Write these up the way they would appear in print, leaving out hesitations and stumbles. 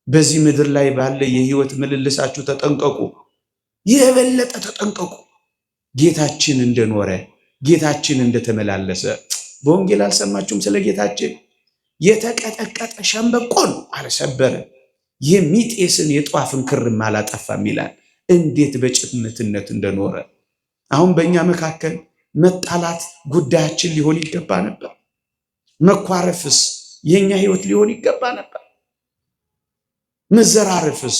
በዚህ ምድር ላይ ባለ የህይወት ምልልሳችሁ ተጠንቀቁ፣ የበለጠ ተጠንቀቁ። ጌታችን እንደኖረ ጌታችን እንደተመላለሰ በወንጌል አልሰማችሁም? ስለ ጌታችን የተቀጠቀጠ ሸምበቆን አልሰበረ፣ የሚጤስን የጧፍን ክርም አላጠፋም ይላል። እንዴት በጭምትነት እንደኖረ። አሁን በእኛ መካከል መጣላት ጉዳያችን ሊሆን ይገባ ነበር። መኳረፍስ የኛ ህይወት ሊሆን ይገባ ነበር። መዘራረፍስ፣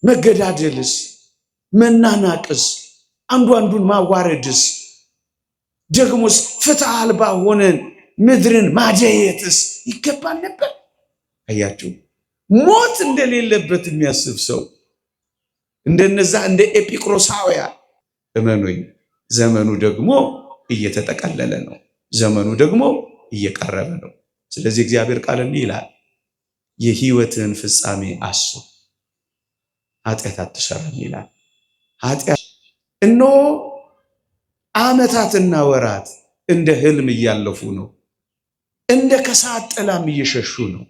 መገዳደልስ፣ መናናቅስ፣ አንዱ አንዱን ማዋረድስ፣ ደግሞስ ፍትህ አልባ ሆነን ምድርን ማጀየትስ ይገባል ነበር። አያችሁ፣ ሞት እንደሌለበት የሚያስብ ሰው እንደነዛ እንደ ኤጲቅሮሳውያን እመኑኝ፣ ዘመኑ ደግሞ እየተጠቀለለ ነው። ዘመኑ ደግሞ እየቀረበ ነው። ስለዚህ እግዚአብሔር ቃል እንዲህ ይላል፣ የህይወትን ፍጻሜ አስብ፣ ኃጢአት አትሰራም ይላል። ኃጢአት እነሆ ዓመታትና ወራት እንደ ህልም እያለፉ ነው፣ እንደ ከሰዓት ጥላም እየሸሹ ነው።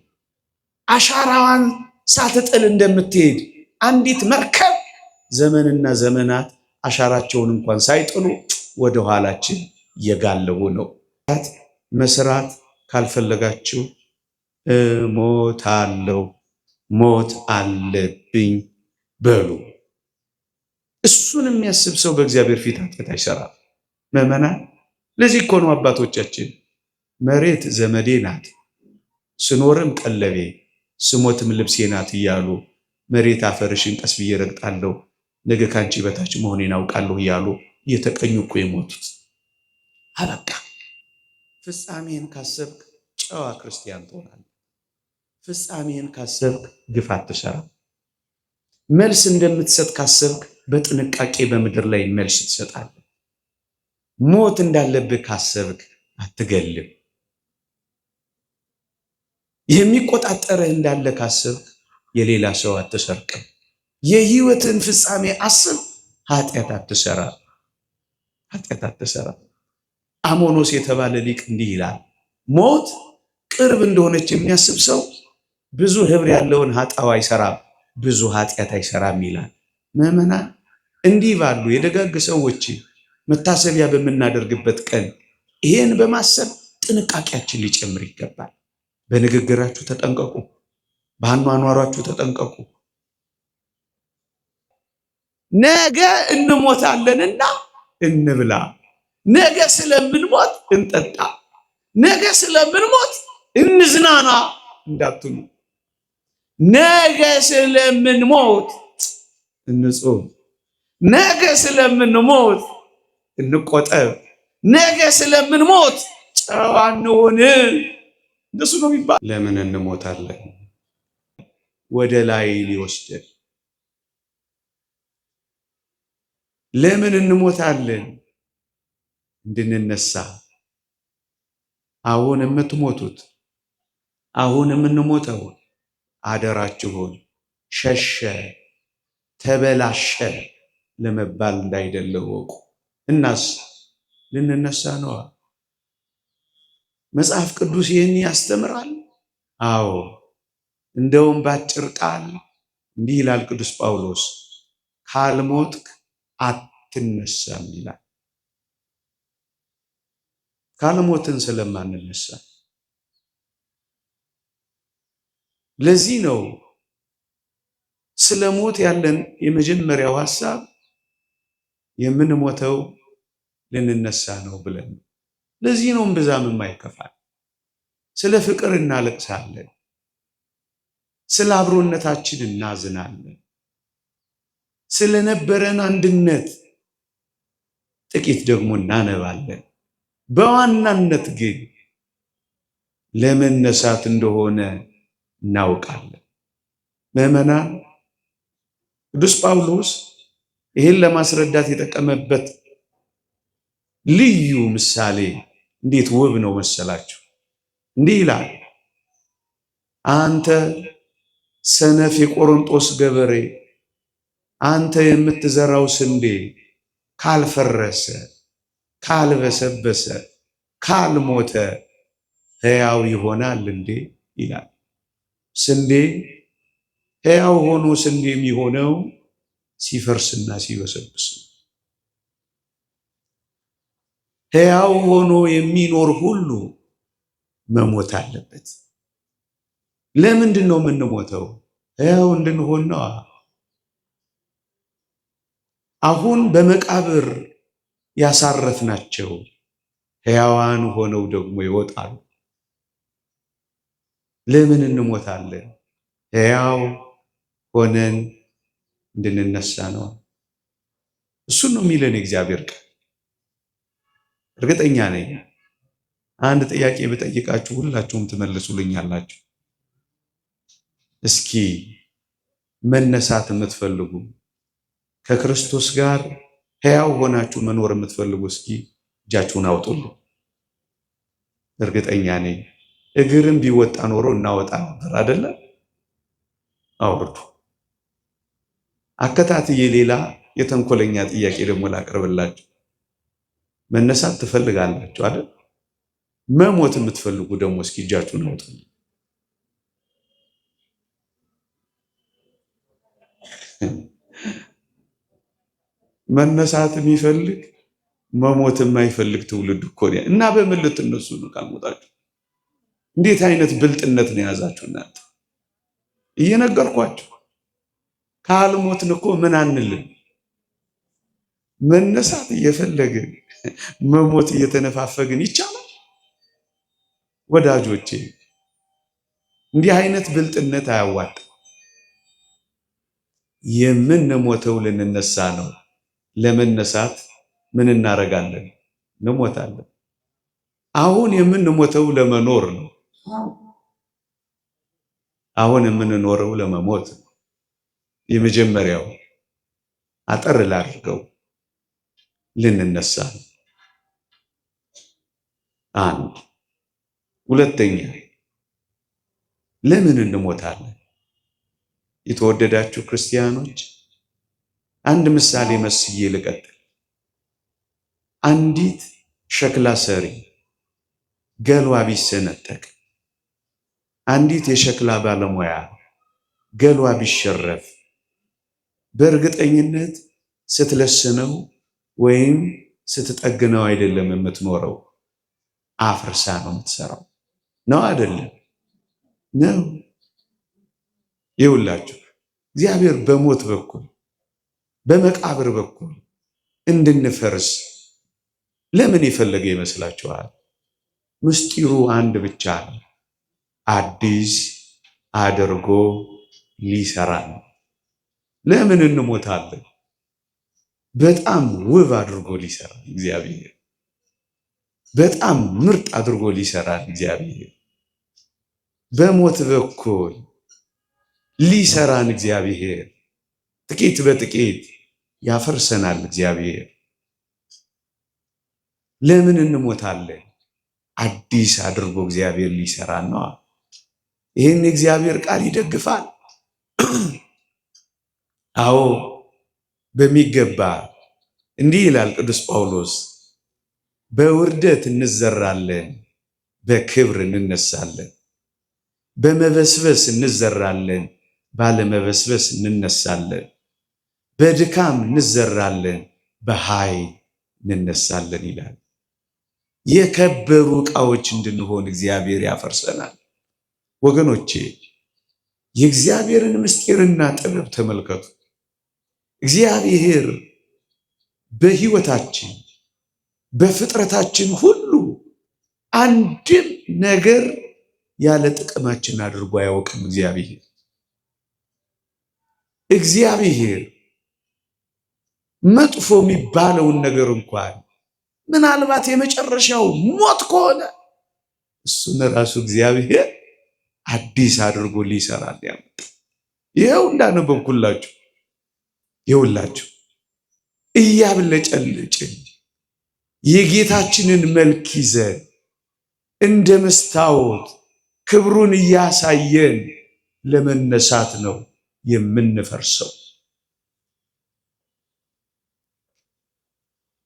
አሻራዋን ሳትጥል እንደምትሄድ አንዲት መርከብ ዘመንና ዘመናት አሻራቸውን እንኳን ሳይጥሉ ወደ ኋላችን እየጋለቡ ነው። መስራት ካልፈለጋችሁ እሞታለሁ፣ ሞት አለብኝ በሉ። እሱን የሚያስብ ሰው በእግዚአብሔር ፊት ኃጢአት አይሰራም። ምዕመናን፣ ለዚህ እኮ ነው አባቶቻችን መሬት ዘመዴ ናት፣ ስኖርም ቀለቤ፣ ስሞትም ልብሴ ናት እያሉ መሬት አፈርሽን ቀስ ብዬ ረግጣለሁ፣ ነገ ካንቺ በታች መሆኔን አውቃለሁ እያሉ እየተቀኙ እኮ የሞቱት። አበቃ። ፍጻሜን ካሰብክ ጨዋ ክርስቲያን ትሆናለህ። ፍጻሜን ካሰብክ ግፍ አትሰራም። መልስ እንደምትሰጥ ካሰብክ በጥንቃቄ በምድር ላይ መልስ ትሰጣለህ። ሞት እንዳለብህ ካሰብክ አትገልም። የሚቆጣጠርህ እንዳለ ካሰብክ የሌላ ሰው አትሰርቅም። የህይወትን ፍጻሜ አስብ፣ ኃጢአት አትሰራም። ኃጢአት አትሰራም። አሞኖስ የተባለ ሊቅ እንዲህ ይላል፣ ሞት ቅርብ እንደሆነች የሚያስብ ሰው ብዙ ህብር ያለውን ኃጣው አይሰራም፣ ብዙ ኃጢአት አይሰራም ይላል። ምዕመናን፣ እንዲህ ባሉ የደጋግ ሰዎች መታሰቢያ በምናደርግበት ቀን ይሄን በማሰብ ጥንቃቄያችን ሊጨምር ይገባል። በንግግራችሁ ተጠንቀቁ፣ በአኗኗሯችሁ ተጠንቀቁ። ነገ እንሞታለንና እንብላ፣ ነገ ስለምንሞት እንጠጣ፣ ነገ ስለምንሞት እንዝናና እንዳትሉ። ነገ ስለምንሞት እንጹም፣ ነገ ስለምንሞት እንቆጠብ፣ ነገ ስለምንሞት ጨዋ እንሁን። እንደሱ ነው የሚባል። ለምን እንሞታለን? ወደ ላይ ሊወስደን። ለምን እንሞታለን? እንድንነሳ። አሁን የምትሞቱት አሁን የምንሞተው አደራችሁን ሸሸ ተበላሸ ለመባል እንዳይደለ ወቁ። እናስ ልንነሳ ነዋ። መጽሐፍ ቅዱስ ይህን ያስተምራል። አዎ፣ እንደውም ባጭር ቃል እንዲህ ይላል ቅዱስ ጳውሎስ፣ ካልሞትክ አትነሳም ይላል። ካልሞትን ስለማንነሳ። ለዚህ ነው ስለ ሞት ያለን የመጀመሪያው ሐሳብ የምንሞተው ልንነሳ ነው ብለን። ለዚህ ነው እምብዛም የማይከፋል። ስለ ፍቅር እናለቅሳለን፣ ስለ አብሮነታችን እናዝናለን፣ ስለነበረን አንድነት ጥቂት ደግሞ እናነባለን። በዋናነት ግን ለመነሳት እንደሆነ እናውቃለን። ምዕመናን፣ ቅዱስ ጳውሎስ ይህን ለማስረዳት የጠቀመበት ልዩ ምሳሌ እንዴት ውብ ነው መሰላችሁ! እንዲህ ይላል፣ አንተ ሰነፍ የቆሮንጦስ ገበሬ፣ አንተ የምትዘራው ስንዴ ካልፈረሰ፣ ካልበሰበሰ፣ ካልሞተ ሕያው ይሆናል እንዴ? ይላል። ስንዴ ሕያው ሆኖ ስንዴ የሚሆነው ሲፈርስና ሲበሰብስ ነው። ሕያው ሆኖ የሚኖር ሁሉ መሞት አለበት። ለምንድን ነው የምንሞተው? ሕያው እንድንሆን ነው። አሁን በመቃብር ያሳረፍናቸው ሕያዋን ሆነው ደግሞ ይወጣሉ። ለምን እንሞታለን? ሕያው ሆነን እንድንነሳ ነው። እሱን ነው የሚለን የእግዚአብሔር ቃል። እርግጠኛ ነኝ አንድ ጥያቄ ብጠይቃችሁ ሁላችሁም ትመልሱልኛላችሁ። እስኪ መነሳት የምትፈልጉ ከክርስቶስ ጋር ሕያው ሆናችሁ መኖር የምትፈልጉ እስኪ እጃችሁን አውጡልኝ። እርግጠኛ ነኝ እግርም ቢወጣ ኖሮ እናወጣ ነበር አይደለ? አውርዱ። አከታትዬ ሌላ የተንኮለኛ ጥያቄ ደግሞ ላቀርብላችሁ። መነሳት ትፈልጋላችሁ አይደል? መሞት የምትፈልጉ ደግሞ እስኪ እጃችሁን አውጡልኝ። መነሳት የሚፈልግ መሞት የማይፈልግ ትውልድ እኮ ነው። እና በምን ልትነሱ ነው ካልሞታችሁ? እንዴት አይነት ብልጥነት ነው የያዛችሁ እናንተ? እየነገርኳችሁ ካልሞትን እኮ ምን አንልም። መነሳት እየፈለግን መሞት እየተነፋፈግን ይቻላል? ወዳጆቼ እንዲህ አይነት ብልጥነት አያዋጣም። የምንሞተው ልንነሳ ነው። ለመነሳት ምን እናደርጋለን? እንሞታለን። አሁን የምንሞተው ለመኖር ነው። አሁን የምንኖረው ለመሞት ነው። የመጀመሪያው አጠር ላድርገው፣ ልንነሳ ነው። አንድ ሁለተኛ ለምን እንሞታለን? የተወደዳችሁ ክርስቲያኖች አንድ ምሳሌ መስዬ ልቀጥል። አንዲት ሸክላ ሰሪ ገሏ ቢሰነጠቅ፣ አንዲት የሸክላ ባለሙያ ገሏ ቢሸረፍ በእርግጠኝነት ስትለስነው ወይም ስትጠግነው አይደለም የምትኖረው፣ አፍርሳ ነው የምትሰራው። ነው አይደለም? ነው። ይውላችሁ እግዚአብሔር በሞት በኩል በመቃብር በኩል እንድንፈርስ ለምን የፈለገ ይመስላችኋል? ምስጢሩ አንድ ብቻ ነው። አዲስ አድርጎ ሊሰራ ነው። ለምን እንሞታለን? በጣም ውብ አድርጎ ሊሰራ እግዚአብሔር፣ በጣም ምርጥ አድርጎ ሊሰራ እግዚአብሔር፣ በሞት በኩል ሊሰራን እግዚአብሔር ጥቂት በጥቂት ያፈርሰናል እግዚአብሔር። ለምን እንሞታለን? አዲስ አድርጎ እግዚአብሔር ሊሰራን ነው። ይህን እግዚአብሔር ቃል ይደግፋል። አዎ በሚገባ እንዲህ ይላል ቅዱስ ጳውሎስ፣ በውርደት እንዘራለን፣ በክብር እንነሳለን። በመበስበስ እንዘራለን፣ ባለመበስበስ እንነሳለን። በድካም እንዘራለን፣ በኃይል እንነሳለን ይላል። የከበሩ ዕቃዎች እንድንሆን እግዚአብሔር ያፈርሰናል። ወገኖቼ የእግዚአብሔርን ምስጢርና ጥበብ ተመልከቱ። እግዚአብሔር በሕይወታችን በፍጥረታችን ሁሉ አንድም ነገር ያለ ጥቅማችን አድርጎ አያውቅም። እግዚአብሔር መጥፎ የሚባለውን ነገር እንኳን ምናልባት የመጨረሻው ሞት ከሆነ እሱን ራሱ እግዚአብሔር አዲስ አድርጎ ሊሰራል ያመጣ። ይኸው እንዳነበብኩላችሁ ይኸውላችሁ እያብለጨለጭን የጌታችንን መልክ ይዘን እንደ መስታወት ክብሩን እያሳየን ለመነሳት ነው የምንፈርሰው።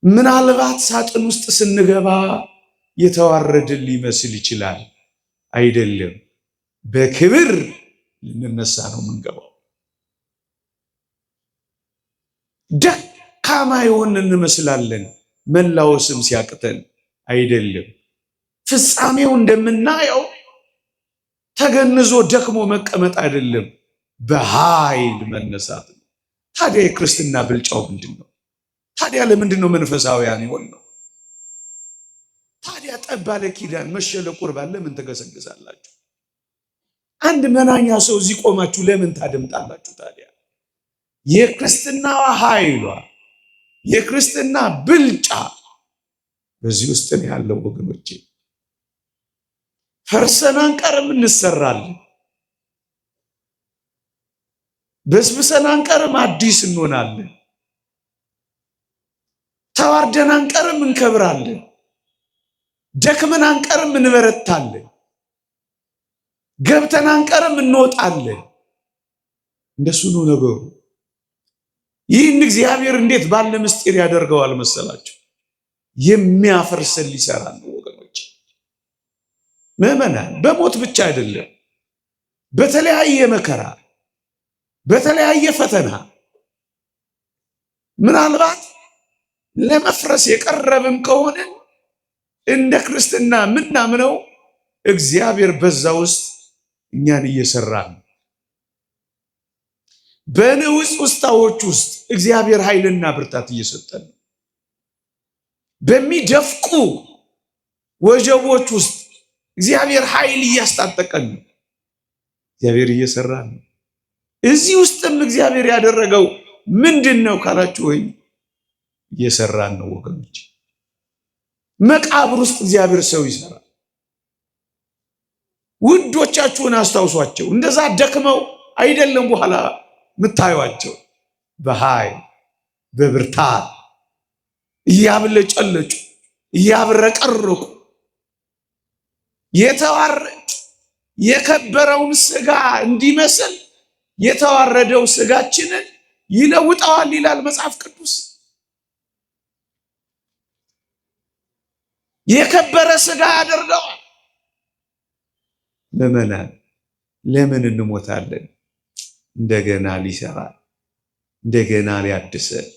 ምናልባት ሳጥን ውስጥ ስንገባ የተዋረድን ሊመስል ይችላል። አይደለም፣ በክብር ልንነሳ ነው የምንገባው። ደካማ የሆንን እንመስላለን። መላወስም ሲያቅተን አይደለም። ፍጻሜው እንደምናየው ተገንዞ ደክሞ መቀመጥ አይደለም፣ በኃይል መነሳት ነው። ታዲያ የክርስትና ብልጫው ምንድን ነው? ታዲያ ለምንድን ነው መንፈሳውያን ይሆን ነው? ታዲያ ጠባለ ኪዳን መሸለ ቁርባን ለምን ተገሰግሳላችሁ? አንድ መናኛ ሰው እዚህ ቆማችሁ ለምን ታደምጣላችሁ? ታዲያ የክርስትናዋ ኃይሏ የክርስትና ብልጫ በዚህ ውስጥ ነው ያለው ወገኖቼ። ፈርሰን አንቀርም፣ እንሰራለን። በስብሰን አንቀርም፣ አዲስ እንሆናለን። ተዋርደን አንቀርም፣ እንከብራለን። ደክመን አንቀርም፣ እንበረታለን። ገብተን አንቀርም፣ እንወጣለን። እንደሱ ነው ነገሩ። ይህን እግዚአብሔር እንዴት ባለ ምስጢር ያደርገዋል መሰላችሁ? የሚያፈርሰን ሊሰራ ነው ወገኖች። ምዕመናን በሞት ብቻ አይደለም፣ በተለያየ መከራ፣ በተለያየ ፈተና ምናልባት ለመፍረስ የቀረብን ከሆነ እንደ ክርስትና ምናምነው እግዚአብሔር በዛ ውስጥ እኛን እየሰራ ነው። በንዑስ ውስጣዎች ውስጥ እግዚአብሔር ኃይልና ብርታት እየሰጠን ነው። በሚደፍቁ ወጀቦች ውስጥ እግዚአብሔር ኃይል እያስታጠቀን ነው። እግዚአብሔር እየሰራ ነው። እዚህ ውስጥም እግዚአብሔር ያደረገው ምንድን ነው ካላችሁ፣ ወይ እየሰራን ነው ወገኖች። መቃብር ውስጥ እግዚአብሔር ሰው ይሰራል። ውዶቻችሁን አስታውሷቸው። እንደዛ ደክመው አይደለም በኋላ ምታዩዋቸው፣ በኃይል በብርታት እያብለጨለጩ እያብረቀረቁ የተዋረደ የከበረውን ስጋ እንዲመስል የተዋረደው ስጋችንን ይለውጠዋል ይላል መጽሐፍ ቅዱስ። የከበረ ስጋ ያደርገዋል። ምዕመናን ለምን እንሞታለን? እንደገና ሊሰራ፣ እንደገና ሊያድሰን፣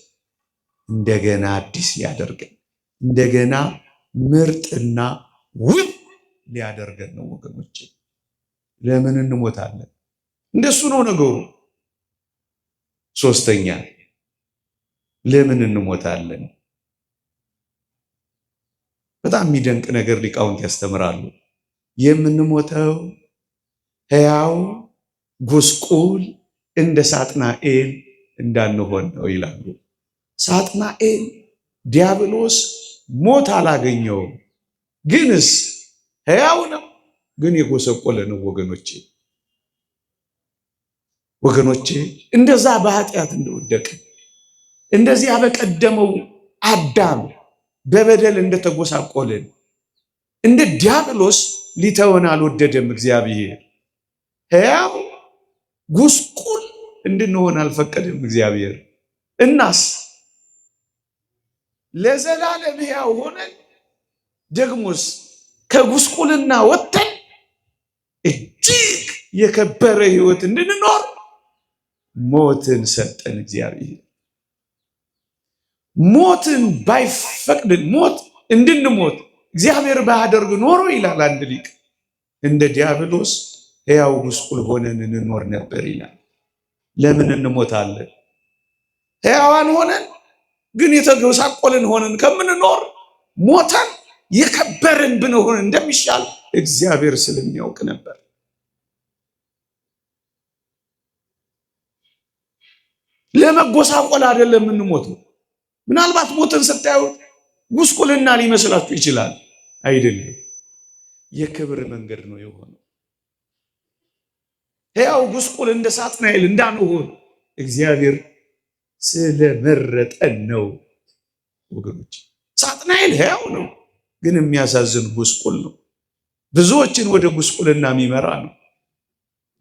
እንደገና አዲስ ሊያደርገን፣ እንደገና ምርጥና ውብ ሊያደርገን ነው ወገኖቼ። ለምን እንሞታለን? እንደሱ ነው ነገሩ። ሶስተኛ ለምን እንሞታለን? በጣም የሚደንቅ ነገር ሊቃውንት ያስተምራሉ። የምንሞተው ሕያው ጉስቁል እንደ ሳጥናኤል እንዳንሆን ነው ይላሉ። ሳጥናኤል ዲያብሎስ ሞት አላገኘውም፣ ግንስ ሕያው ነው፣ ግን የጎሰቆለ ነው ወገኖቼ። እንደዛ በኃጢአት እንደወደቀ እንደዚያ በቀደመው አዳም በበደል እንደተጎሳቆልን እንደ ዲያብሎስ ሊተወን አልወደደም እግዚአብሔር። ሕያው ጉስቁል እንድንሆን አልፈቀደም እግዚአብሔር። እናስ ለዘላለም ሕያው ሆነን ደግሞስ ከጉስቁልና ወጥተን እጅግ የከበረ ሕይወት እንድንኖር ሞትን ሰጠን እግዚአብሔር። ሞትን ባይፈቅድን ሞት እንድንሞት እግዚአብሔር ባያደርግ ኖሮ ይላል አንድ ሊቅ፣ እንደ ዲያብሎስ ሕያው ጉስቁል ሆነን እንኖር ነበር ይላል። ለምን እንሞታለን? ሕያዋን ሆነን ግን የተጎሳቆልን ሆነን ከምንኖር ሞተን የከበርን ብንሆን እንደሚሻል እግዚአብሔር ስለሚያውቅ ነበር። ለመጎሳቆል አይደለም የምንሞተው። ምናልባት ሞትን ስታዩት ጉስቁልና ሊመስላችሁ ይችላል። አይደለም፣ የክብር መንገድ ነው የሆነው። ሕያው ጉስቁል እንደ ሳጥናኤል እንዳንሆን እግዚአብሔር ስለመረጠን ነው ወገኖች። ሳጥናኤል ሕያው ነው፣ ግን የሚያሳዝን ጉስቁል ነው። ብዙዎችን ወደ ጉስቁልና የሚመራ ነው።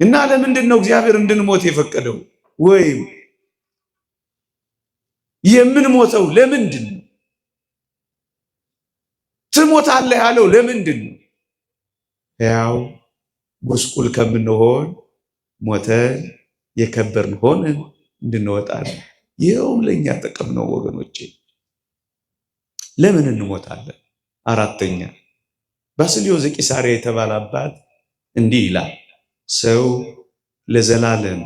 እና ለምንድን ነው እግዚአብሔር እንድንሞት የፈቀደው? ወይም የምንሞተው ለምንድን ነው? ትሞታለህ ያለው ለምንድን ነው? ሕያው ጉስቁል ከምንሆን ሞተን የከበርን ሆነን እንድንወጣ ነው። ይኸውም ለእኛ ጥቅም ነው ወገኖቼ። ለምን እንሞታለን? አራተኛ ባስልዮስ ዘቂሳርያ የተባለ አባት እንዲህ ይላል፣ ሰው ለዘላለም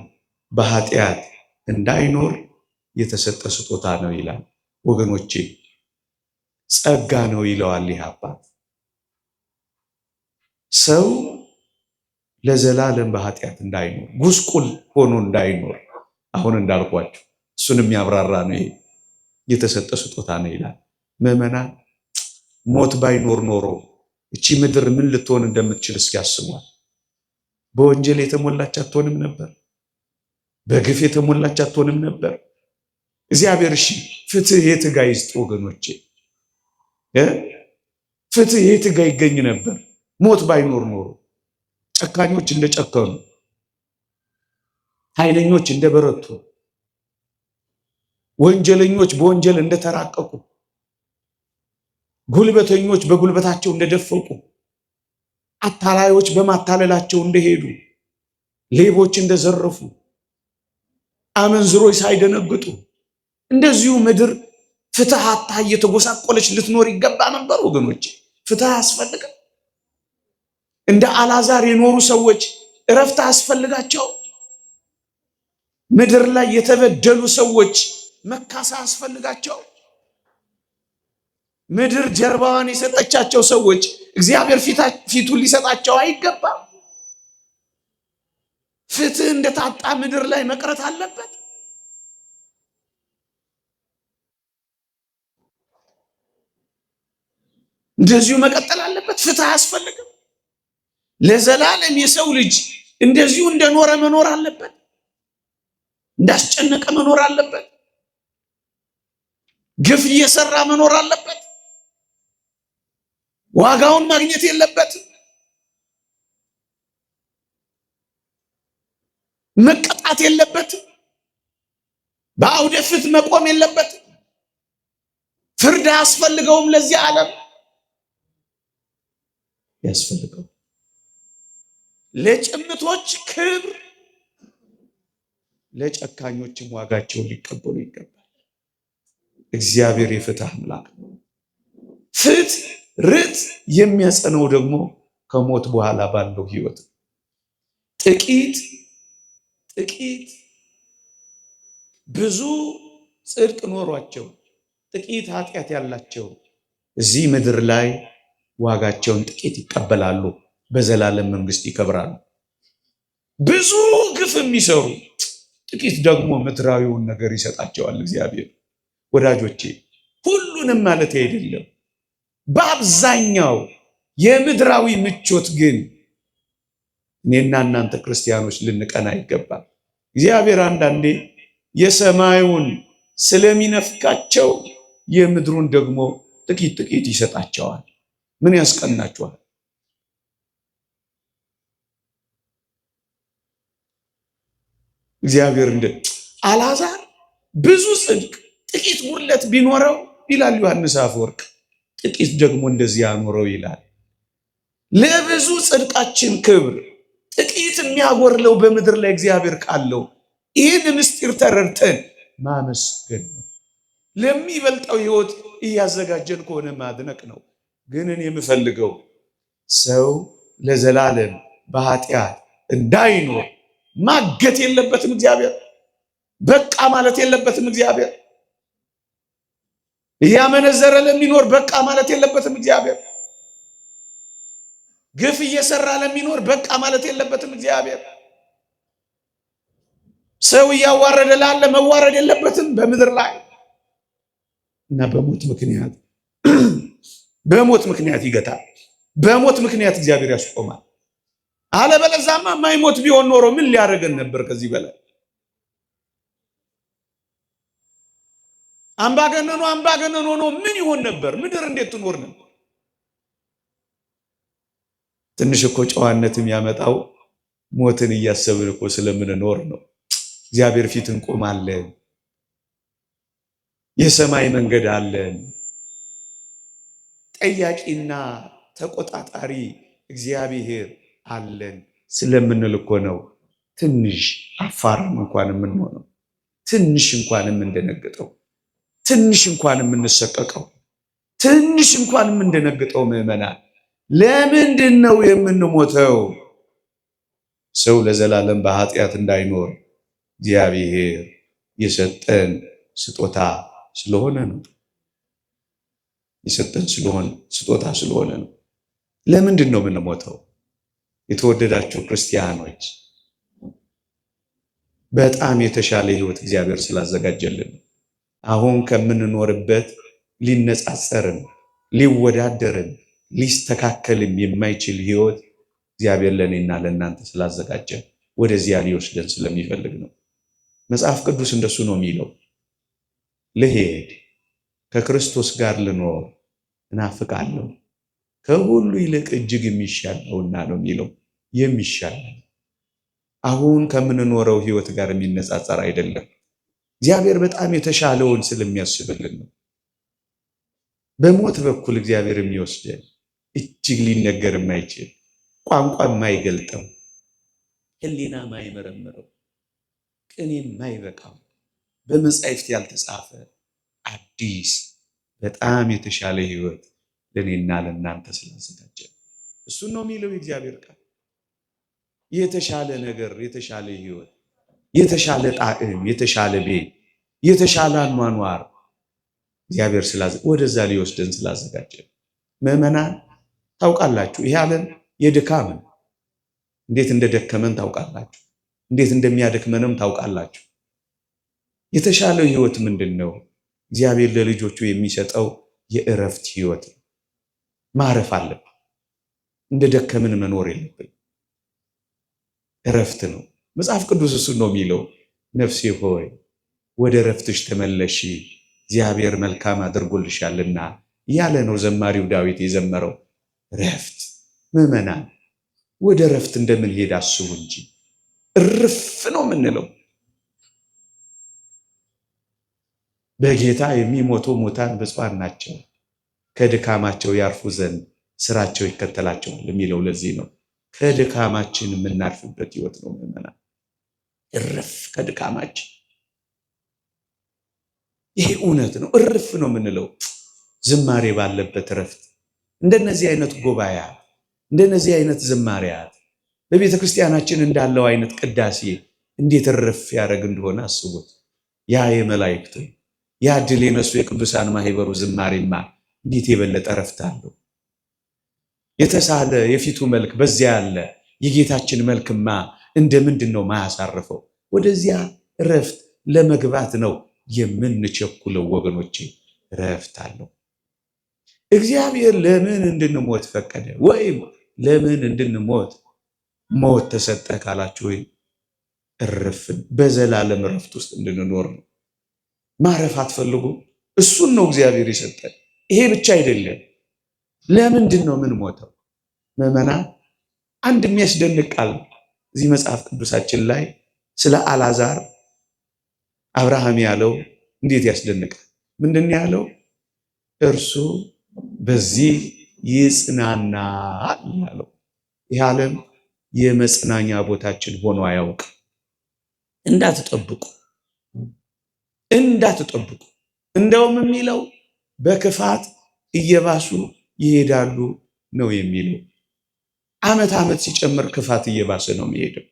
በኃጢአት እንዳይኖር የተሰጠ ስጦታ ነው ይላል። ወገኖቼ ጸጋ ነው ይለዋል ይህ አባት። ሰው ለዘላለም በኃጢአት እንዳይኖር፣ ጉስቁል ሆኖ እንዳይኖር፣ አሁን እንዳልኳችሁ እሱን የሚያብራራ ነው። ይሄ የተሰጠ ስጦታ ነው ይላል። ምዕመናን ሞት ባይኖር ኖሮ እቺ ምድር ምን ልትሆን እንደምትችል እስኪያስቧል። በወንጀል የተሞላች አትሆንም ነበር። በግፍ የተሞላች አትሆንም ነበር። እግዚአብሔር እሺ ፍትህ የት ጋ ይስጥ ወገኖቼ? ፍትህ የት ጋ ይገኝ ነበር? ሞት ባይኖር ኖሮ ጨካኞች እንደጨከኑ፣ ኃይለኞች እንደበረቱ፣ ወንጀለኞች በወንጀል እንደተራቀቁ፣ ጉልበተኞች በጉልበታቸው እንደደፈቁ፣ አታላዮች በማታለላቸው እንደሄዱ፣ ሌቦች እንደዘረፉ፣ አመንዝሮች ሳይደነግጡ፣ እንደዚሁ ምድር ፍትህ አታ እየተጎሳቆለች ልትኖር ይገባ ነበር ወገኖች። ፍትህ አያስፈልግም? እንደ አልዓዛር የኖሩ ሰዎች እረፍት አያስፈልጋቸው? ምድር ላይ የተበደሉ ሰዎች መካሳ አያስፈልጋቸው? ምድር ጀርባዋን የሰጠቻቸው ሰዎች እግዚአብሔር ፊቱን ሊሰጣቸው አይገባም? ፍትህ እንደታጣ ምድር ላይ መቅረት አለበት? እንደዚሁ መቀጠል አለበት? ፍትህ አያስፈልግም? ለዘላለም የሰው ልጅ እንደዚሁ እንደኖረ መኖር አለበት? እንዳስጨነቀ መኖር አለበት? ግፍ እየሰራ መኖር አለበት? ዋጋውን ማግኘት የለበትም? መቀጣት የለበትም? በአውደ ፍትህ መቆም የለበትም? ፍርድ አያስፈልገውም? ለዚህ ዓለም ያስፈልገው። ለጭምቶች ክብር፣ ለጨካኞችም ዋጋቸውን ሊቀበሉ ይገባል። እግዚአብሔር የፍትህ አምላክ ነው። ፍትህ ርት የሚያጸነው ደግሞ ከሞት በኋላ ባለው ህይወት ጥቂት ብዙ ጽድቅ ኖሯቸው ጥቂት ኃጢአት ያላቸው እዚህ ምድር ላይ ዋጋቸውን ጥቂት ይቀበላሉ፣ በዘላለም መንግስት ይከብራሉ። ብዙ ግፍ የሚሰሩ ጥቂት ደግሞ ምድራዊውን ነገር ይሰጣቸዋል እግዚአብሔር። ወዳጆቼ ሁሉንም ማለት አይደለም፣ በአብዛኛው የምድራዊ ምቾት ግን እኔና እናንተ ክርስቲያኖች ልንቀና ይገባል። እግዚአብሔር አንዳንዴ የሰማዩን ስለሚነፍቃቸው የምድሩን ደግሞ ጥቂት ይሰጣቸዋል። ምን ያስቀናቸዋል? እግዚአብሔር እንደ አልዓዛር ብዙ ጽድቅ ጥቂት ጉድለት ቢኖረው ይላል ዮሐንስ አፈወርቅ፣ ጥቂት ደግሞ እንደዚህ ያኖረው ይላል። ለብዙ ጽድቃችን ክብር ጥቂት የሚያጎርለው በምድር ላይ እግዚአብሔር ካለው ይህን ምስጢር ተረድተን ማመስገን ነው። ለሚበልጠው ህይወት እያዘጋጀን ከሆነ ማድነቅ ነው። ግን እኔ የምፈልገው ሰው ለዘላለም በኃጢአት እንዳይኖር ማገት የለበትም እግዚአብሔር። በቃ ማለት የለበትም እግዚአብሔር። እያመነዘረ ለሚኖር በቃ ማለት የለበትም እግዚአብሔር። ግፍ እየሰራ ለሚኖር በቃ ማለት የለበትም እግዚአብሔር። ሰው እያዋረደ ላለ መዋረድ የለበትም በምድር ላይ እና በሞት ምክንያት ይገታል። በሞት ምክንያት እግዚአብሔር ያስቆማል። አለበለዛማ ማይሞት ቢሆን ኖሮ ምን ሊያደርገን ነበር? ከዚህ በላይ አምባገነኑ ሆኖ ምን ይሆን ነበር? ምድር እንዴት ትኖር ነበር? ትንሽ እኮ ጨዋነት የሚያመጣው ሞትን እያሰብን እኮ ስለምንኖር ነው። እግዚአብሔር ፊት እንቆማለን። የሰማይ መንገድ አለን። ጠያቂና ተቆጣጣሪ እግዚአብሔር አለን ስለምንል እኮ ነው ትንሽ አፋርም እንኳን የምንሆነው። ትንሽ እንኳን የምንደነግጠው፣ ትንሽ እንኳን የምንሰቀቀው፣ ትንሽ እንኳን የምንደነግጠው ምዕመናን ለምንድን ነው የምንሞተው? ሰው ለዘላለም በኃጢአት እንዳይኖር እግዚአብሔር የሰጠን ስጦታ ስለሆነ ነው። የሰጠን ስጦታ ስለሆነ ነው። ለምንድን ነው የምንሞተው? የተወደዳችሁ ክርስቲያኖች በጣም የተሻለ ሕይወት እግዚአብሔር ስላዘጋጀልን አሁን ከምንኖርበት ሊነጻጸርን፣ ሊወዳደርን፣ ሊስተካከልም የማይችል ሕይወት እግዚአብሔር ለእኔና ለእናንተ ስላዘጋጀ ወደዚያ ሊወስደን ስለሚፈልግ ነው። መጽሐፍ ቅዱስ እንደሱ ነው የሚለው። ልሄድ ከክርስቶስ ጋር ልኖር እናፍቃለሁ፣ ከሁሉ ይልቅ እጅግ የሚሻል ነውና ነው የሚለው። የሚሻል አሁን ከምንኖረው ሕይወት ጋር የሚነጻጸር አይደለም። እግዚአብሔር በጣም የተሻለውን ስለሚያስብልን ነው። በሞት በኩል እግዚአብሔር የሚወስደን እጅግ ሊነገር የማይችል ቋንቋ የማይገልጠው ሕሊና የማይመረምረው ቅኔ የማይበቃው በመጻሕፍት ያልተጻፈ አዲስ በጣም የተሻለ ሕይወት ለእኔና ለእናንተ ስላዘጋጀ እሱን ነው የሚለው የእግዚአብሔር ቃል። የተሻለ ነገር፣ የተሻለ ሕይወት፣ የተሻለ ጣዕም፣ የተሻለ ቤት፣ የተሻለ አኗኗር እግዚአብሔር ወደዛ ሊወስደን ስላዘጋጀ ምዕመናን ታውቃላችሁ፣ ይህ ዓለም የድካም ነው። እንዴት እንደደከመን ታውቃላችሁ። እንዴት እንደሚያደክመንም ታውቃላችሁ። የተሻለው ሕይወት ምንድን ነው? እግዚአብሔር ለልጆቹ የሚሰጠው የእረፍት ሕይወት ነው። ማረፍ አለብን። እንደ ደከምን መኖር የለብን። እረፍት ነው። መጽሐፍ ቅዱስ እሱን ነው የሚለው። ነፍሴ ሆይ ወደ እረፍትሽ ተመለሺ፣ እግዚአብሔር መልካም አድርጎልሻልና ያለ ነው ዘማሪው ዳዊት የዘመረው። እረፍት ምዕመናን ወደ እረፍት እንደምንሄድ አስቡ እንጂ እርፍ ነው የምንለው። በጌታ የሚሞቱ ሙታን ብፁዓን ናቸው፣ ከድካማቸው ያርፉ ዘንድ ስራቸው ይከተላቸዋል የሚለው ለዚህ ነው። ከድካማችን የምናርፍበት ሕይወት ነው ምዕመናን። እርፍ ከድካማችን። ይሄ እውነት ነው። እርፍ ነው የምንለው ዝማሬ ባለበት እረፍት። እንደነዚህ አይነት ጉባኤያት፣ እንደነዚህ አይነት ዝማሬያት በቤተ ክርስቲያናችን እንዳለው አይነት ቅዳሴ እንዴት እርፍ ያደረግ እንደሆነ አስቡት። ያ የመላእክቱ ያ ድል የነሱ የቅዱሳን ማህበሩ ዝማሬማ እንዴት የበለጠ እረፍት አለው። የተሳለ የፊቱ መልክ በዚያ ያለ የጌታችን መልክማ እንደምንድን ነው ማያሳርፈው? ወደዚያ እረፍት ለመግባት ነው የምንቸኩለው ወገኖቼ። እረፍት አለው። እግዚአብሔር ለምን እንድንሞት ፈቀደ? ወይም ለምን እንድንሞት ሞት ተሰጠ ካላችሁ፣ ወይ እረፍን በዘላለም እረፍት ውስጥ እንድንኖር ነው። ማረፍ አትፈልጉ? እሱን ነው እግዚአብሔር የሰጠን። ይሄ ብቻ አይደለም። ለምንድን ነው ምን ሞተው? ምዕመናን አንድ የሚያስደንቅ ቃል እዚህ መጽሐፍ ቅዱሳችን ላይ ስለ አልዓዛር አብርሃም ያለው እንዴት ያስደንቃል! ምንድን ያለው? እርሱ በዚህ ይጽናናል ያለው። ይህ ዓለም የመጽናኛ ቦታችን ሆኖ አያውቅ። እንዳትጠብቁ እንዳትጠብቁ። እንደውም የሚለው በክፋት እየባሱ ይሄዳሉ ነው የሚለው። ዓመት ዓመት ሲጨምር ክፋት እየባሰ ነው የሚሄደው።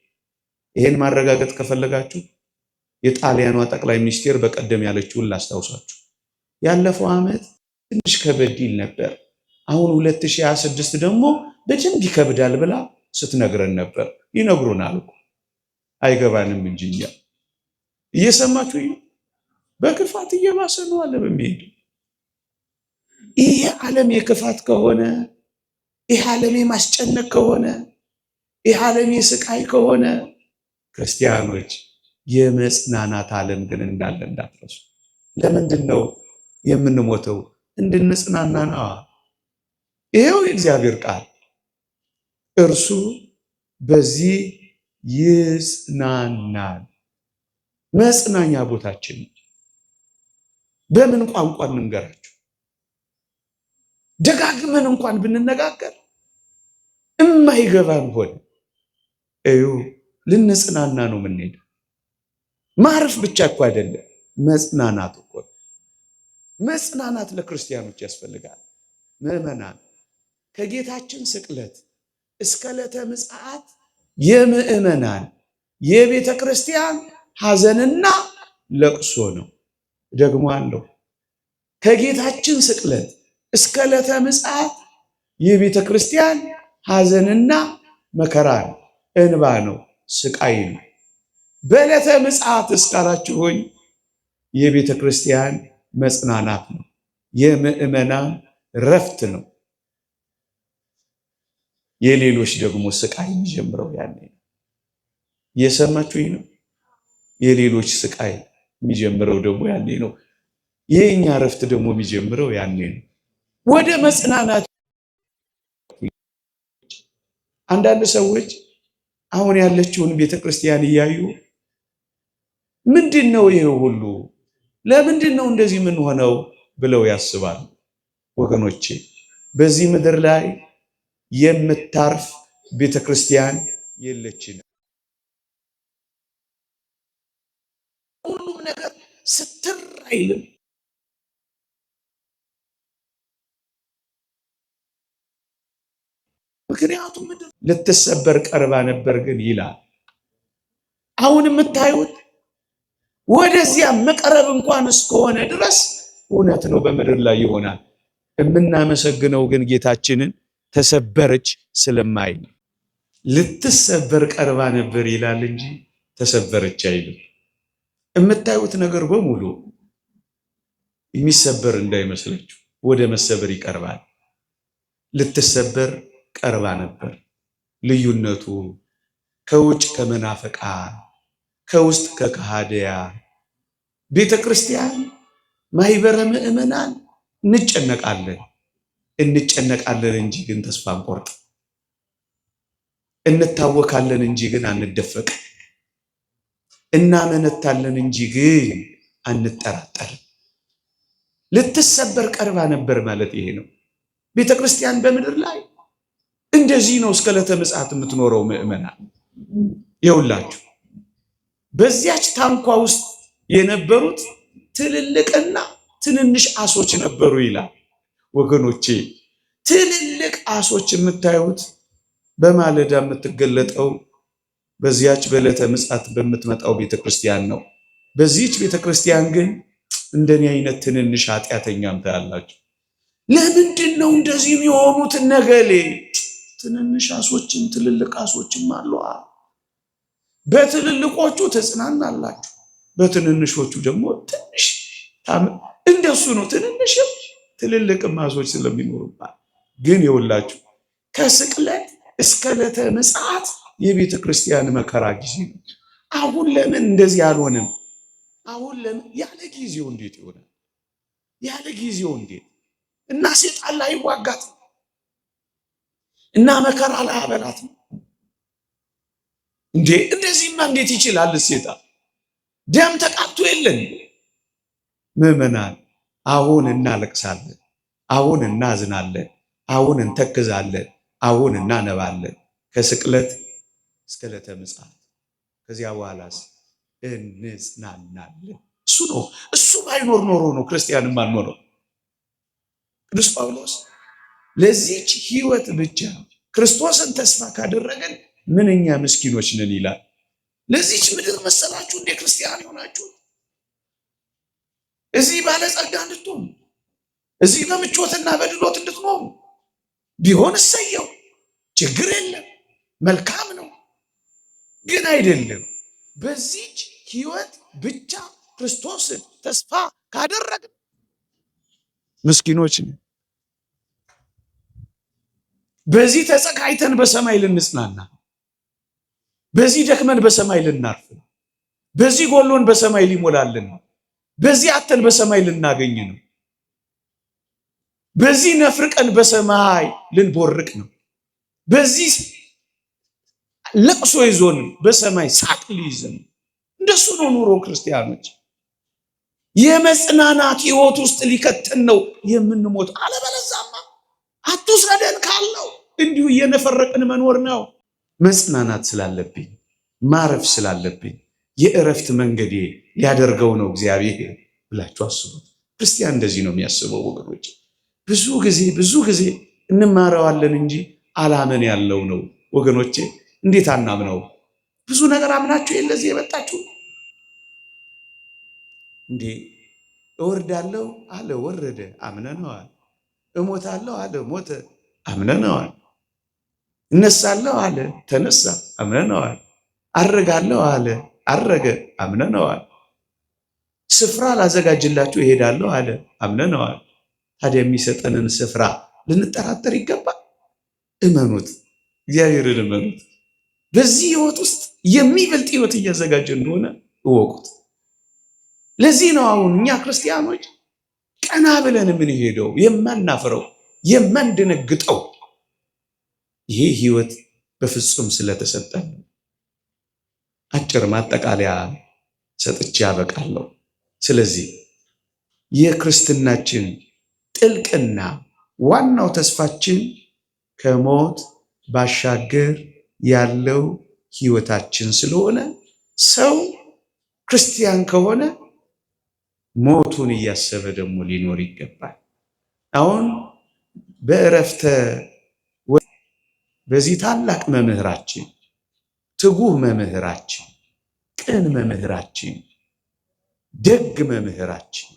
ይሄን ማረጋገጥ ከፈለጋችሁ የጣሊያኗ ጠቅላይ ሚኒስቴር በቀደም ያለችውን ላስታውሳችሁ። ያለፈው ዓመት ትንሽ ከበድ ይል ነበር፣ አሁን 2026 ደግሞ በደንብ ይከብዳል ብላ ስትነግረን ነበር። ይነግሩናል እኮ አይገባንም እንጂ እኛ እየሰማችሁ በክፋት እየባሰ ነው ዓለም የሚሄደው። ይሄ ዓለም የክፋት ከሆነ፣ ይሄ ዓለም የማስጨነቅ ከሆነ፣ ይሄ ዓለም የስቃይ ከሆነ ክርስቲያኖች የመጽናናት ዓለም ግን እንዳለ እንዳትረሱ። ለምንድን ነው የምንሞተው? እንድንጽናና ነው። ይሄው የእግዚአብሔር ቃል እርሱ በዚህ ይጽናናል። መጽናኛ ቦታችን በምን ቋንቋ እንንገራችሁ? ደጋግመን እንኳን ብንነጋገር እማይገባን ሆነ። እዩ ልንጽናና ነው የምንሄደው። ማረፍ ብቻ እኮ አይደለም፣ መጽናናት እኮ። መጽናናት ለክርስቲያኖች ያስፈልጋል። ምዕመናን ከጌታችን ስቅለት እስከ ዕለተ ምጽአት የምዕመናን የቤተ ክርስቲያን ሐዘንና ለቅሶ ነው። ደግሞ አለው ከጌታችን ስቅለት እስከ ዕለተ ምጽአት የቤተ ክርስቲያን ሐዘንና መከራ ነው፣ እንባ ነው፣ ስቃይ ነው። በዕለተ ምጽአት እስካላችሁ ሆይ የቤተ ክርስቲያን መጽናናት ነው፣ የምዕመናን ረፍት ነው። የሌሎች ደግሞ ስቃይ የሚጀምረው ያኔ ነው። የሰማችሁኝ ነው። የሌሎች ስቃይ የሚጀምረው ደግሞ ያኔ ነው። የኛ ረፍት ደግሞ የሚጀምረው ያኔ ነው። ወደ መጽናናት አንዳንድ ሰዎች አሁን ያለችውን ቤተክርስቲያን እያዩ ምንድነው ይሄ ሁሉ? ለምንድነው እንደዚህ ምን ሆነው ብለው ያስባሉ። ወገኖቼ በዚህ ምድር ላይ የምታርፍ ቤተክርስቲያን የለችንም። ሁሉም ነገር ስትር አይልም። ምክንያቱም ምድር ልትሰበር ቀርባ ነበር ግን ይላል። አሁን የምታዩት ወደዚያ መቅረብ እንኳን እስከሆነ ድረስ እውነት ነው፣ በምድር ላይ ይሆናል። የምናመሰግነው ግን ጌታችንን ተሰበረች ስለማይል ልትሰበር ቀርባ ነበር ይላል እንጂ ተሰበረች አይልም። የምታዩት ነገር በሙሉ የሚሰበር እንዳይመስላችሁ፣ ወደ መሰበር ይቀርባል። ልትሰበር ቀርባ ነበር። ልዩነቱ ከውጭ ከመናፍቃን ከውስጥ ከከሃዲያን ቤተ ክርስቲያን ማህበረ ምእመናን እንጨነቃለን እንጂ ግን ተስፋ አንቆርጥ። እንታወካለን እንጂ ግን አንደፈቅ። እናመነታለን እንጂ ግን አንጠራጠር። ልትሰበር ቀርባ ነበር ማለት ይሄ ነው። ቤተ ክርስቲያን በምድር ላይ እንደዚህ ነው እስከ ዕለተ ምጽአት የምትኖረው። ምእመናን ይውላችሁ በዚያች ታንኳ ውስጥ የነበሩት ትልልቅና ትንንሽ አሶች ነበሩ ይላል። ወገኖቼ ትልልቅ አሶች የምታዩት በማለዳ የምትገለጠው በዚያች በዕለተ ምጽአት በምትመጣው ቤተክርስቲያን ነው። በዚህች ቤተክርስቲያን ግን እንደኔ አይነት ትንንሽ ኃጢአተኛም ታያላችሁ። ለምንድን ነው እንደዚህ የሚሆኑት? ነገሌ ትንንሽ አሶችም ትልልቅ አሶችም አሉ። በትልልቆቹ ተጽናናላችሁ፣ በትንንሾቹ ደግሞ ትንሽ እንደሱ ነው። ትንንሽም ትልልቅም አሶች ስለሚኖሩባት ግን ይውላችሁ ከስቅለት እስከ ዕለተ ምጽአት የቤተ ክርስቲያን መከራ ጊዜ ነው። አሁን ለምን እንደዚህ አልሆነም? አሁን ለምን ያለ ጊዜው እንዴት ይሆናል? ያለ ጊዜው እንዴት እና ሰይጣን ላይ ዋጋት እና መከራ ላይ አበላት እንዴ? እንደዚህማ እንዴት ይችላል? ሰይጣን ደም ተቃብቶ የለን? ምዕመናን አሁን እናለቅሳለን፣ አሁን እናዝናለን፣ አሁን እንተክዛለን፣ አሁን እናነባለን ከስቅለት እስከ ዕለተ ምጽአት። ከዚያ በኋላስ እንጽናናለን። እሱ ነው። እሱ ባይኖር ኖሮ ነው ክርስቲያንም አልኖረው። ቅዱስ ጳውሎስ ለዚህች ሕይወት ብቻ ክርስቶስን ተስፋ ካደረገን ምንኛ ምስኪኖች ነን ይላል። ለዚህች ምድር መሰላችሁ እንደ ክርስቲያን ይሆናችሁ እዚህ ባለጸጋ እንድትሆኑ፣ እዚህ በምቾትና በድሎት እንድትኖሩ ቢሆን እሰየው፣ ችግር የለም፣ መልካም ነው። ግን አይደለም። በዚህች ሕይወት ብቻ ክርስቶስን ተስፋ ካደረግን ምስኪኖች ነን። በዚህ ተጸቃይተን በሰማይ ልንጽናና፣ በዚህ ደክመን በሰማይ ልናርፍ፣ በዚህ ጎሎን በሰማይ ሊሞላልን፣ በዚህ አተን በሰማይ ልናገኝ ነው። በዚህ ነፍርቀን በሰማይ ልንቦርቅ ነው። በዚህ ለቅሶ ይዞን በሰማይ ሳቅ ሊይዘን። እንደሱ ነው ኑሮ ክርስቲያኖች። የመጽናናት ሕይወት ውስጥ ሊከተን ነው የምንሞት። አለበለዛማ አትውሰደን ካለው እንዲሁ እየነፈረቅን መኖር ነው። መጽናናት ስላለብኝ፣ ማረፍ ስላለብኝ፣ የእረፍት መንገዴ ሊያደርገው ነው እግዚአብሔር ብላችሁ አስቡት። ክርስቲያን እንደዚህ ነው የሚያስበው ወገኖች። ብዙ ጊዜ እንማረዋለን እንጂ አላመን ያለው ነው ወገኖቼ። እንዴት አናምነው? ብዙ ነገር አምናችሁ የለዚህ የመጣችሁ እንዴ። እወርዳለሁ አለ ወረደ፣ አምነነዋል። እሞታለሁ አለ ሞተ፣ አምነነዋል። እነሳለሁ አለ ተነሳ፣ አምነነዋል። አረጋለሁ አለ አረገ፣ አምነነዋል። ስፍራ ላዘጋጅላችሁ እሄዳለሁ አለ፣ አምነነዋል። ታዲያ የሚሰጠንን ስፍራ ልንጠራጠር ይገባል? እመኑት፣ እግዚአብሔርን እመኑት። በዚህ ህይወት ውስጥ የሚበልጥ ህይወት እያዘጋጀ እንደሆነ እወቁት። ለዚህ ነው አሁን እኛ ክርስቲያኖች ቀና ብለን የምንሄደው፣ የማናፍረው፣ የማንደነግጠው። ይሄ ህይወት በፍጹም ስለተሰጠን። አጭር ማጠቃለያ ሰጥቼ ያበቃለሁ። ስለዚህ የክርስትናችን ጥልቅና ዋናው ተስፋችን ከሞት ባሻገር ያለው ህይወታችን ስለሆነ ሰው ክርስቲያን ከሆነ ሞቱን እያሰበ ደግሞ ሊኖር ይገባል። አሁን በእረፍተ በዚህ ታላቅ መምህራችን፣ ትጉህ መምህራችን፣ ቅን መምህራችን፣ ደግ መምህራችን